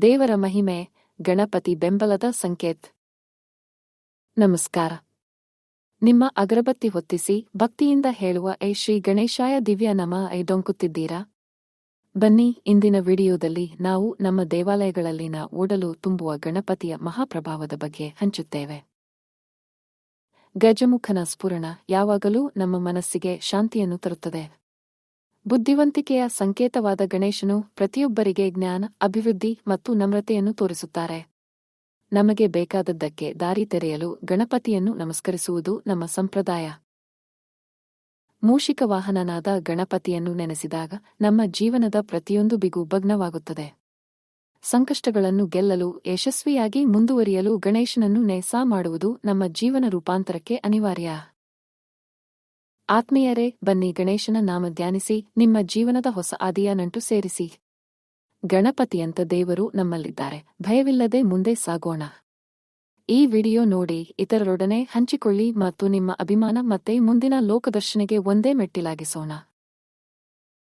ದೇವರ ಮಹಿಮೆ, ಗಣಪತಿ ಬೆಂಬಲದ ಸಂಕೇತ್. ನಮಸ್ಕಾರ. ನಿಮ್ಮ ಅಗರಬತ್ತಿ ಹೊತ್ತಿಸಿ ಭಕ್ತಿಯಿಂದ ಹೇಳುವ ಐ ಶ್ರೀ ಗಣೇಶಾಯ ದಿವ್ಯ ನಮಃ ಡೊಂಕುತ್ತಿದ್ದೀರಾ? ಬನ್ನಿ, ಇಂದಿನ ವಿಡಿಯೋದಲ್ಲಿ ನಾವು ನಮ್ಮ ದೇವಾಲಯಗಳಲ್ಲಿನ ಓಡಲು ತುಂಬುವ ಗಣಪತಿಯ ಮಹಾಪ್ರಭಾವದ ಬಗ್ಗೆ ಹಂಚುತ್ತೇವೆ. ಗಜಮುಖನ ಸ್ಫುರಣ ಯಾವಾಗಲೂ ನಮ್ಮ ಮನಸ್ಸಿಗೆ ಶಾಂತಿಯನ್ನು ತರುತ್ತದೆ. ಬುದ್ಧಿವಂತಿಕೆಯ ಸಂಕೇತವಾದ ಗಣೇಶನು ಪ್ರತಿಯೊಬ್ಬರಿಗೆ ಜ್ಞಾನ, ಅಭಿವೃದ್ಧಿ ಮತ್ತು ನಮ್ರತೆಯನ್ನು ತೋರಿಸುತ್ತಾರೆ. ನಮಗೆ ಬೇಕಾದದ್ದಕ್ಕೆ ದಾರಿ ತೆರೆಯಲು ಗಣಪತಿಯನ್ನು ನಮಸ್ಕರಿಸುವುದು ನಮ್ಮ ಸಂಪ್ರದಾಯ. ಮೂಷಿಕ ವಾಹನನಾದ ಗಣಪತಿಯನ್ನು ನೆನೆಸಿದಾಗ ನಮ್ಮ ಜೀವನದ ಪ್ರತಿಯೊಂದು ಬಿಗು ಭಗ್ನವಾಗುತ್ತದೆ. ಸಂಕಷ್ಟಗಳನ್ನು ಗೆಲ್ಲಲು, ಯಶಸ್ವಿಯಾಗಿ ಮುಂದುವರಿಯಲು ಗಣೇಶನನ್ನು ನೇಸ ಮಾಡುವುದು ನಮ್ಮ ಜೀವನ ರೂಪಾಂತರಕ್ಕೆ ಅನಿವಾರ್ಯ. ಆತ್ಮೀಯರೇ, ಬನ್ನಿ ಗಣೇಶನ ನಾಮ ಧ್ಯಾನಿಸಿ ನಿಮ್ಮ ಜೀವನದ ಹೊಸ ಆದಿಯ ನಂಟು ಸೇರಿಸಿ. ಗಣಪತಿಯಂತ ದೇವರು ನಮ್ಮಲ್ಲಿದ್ದಾರೆ, ಭಯವಿಲ್ಲದೆ ಮುಂದೆ ಸಾಗೋಣ. ಈ ವಿಡಿಯೋ ನೋಡಿ, ಇತರರೊಡನೆ ಹಂಚಿಕೊಳ್ಳಿ ಮತ್ತು ನಿಮ್ಮ ಅಭಿಮಾನ ಮತ್ತೆ ಮುಂದಿನ ಲೋಕದರ್ಶನೆಗೆ ಒಂದೇ ಮೆಟ್ಟಿಲಾಗಿಸೋಣ.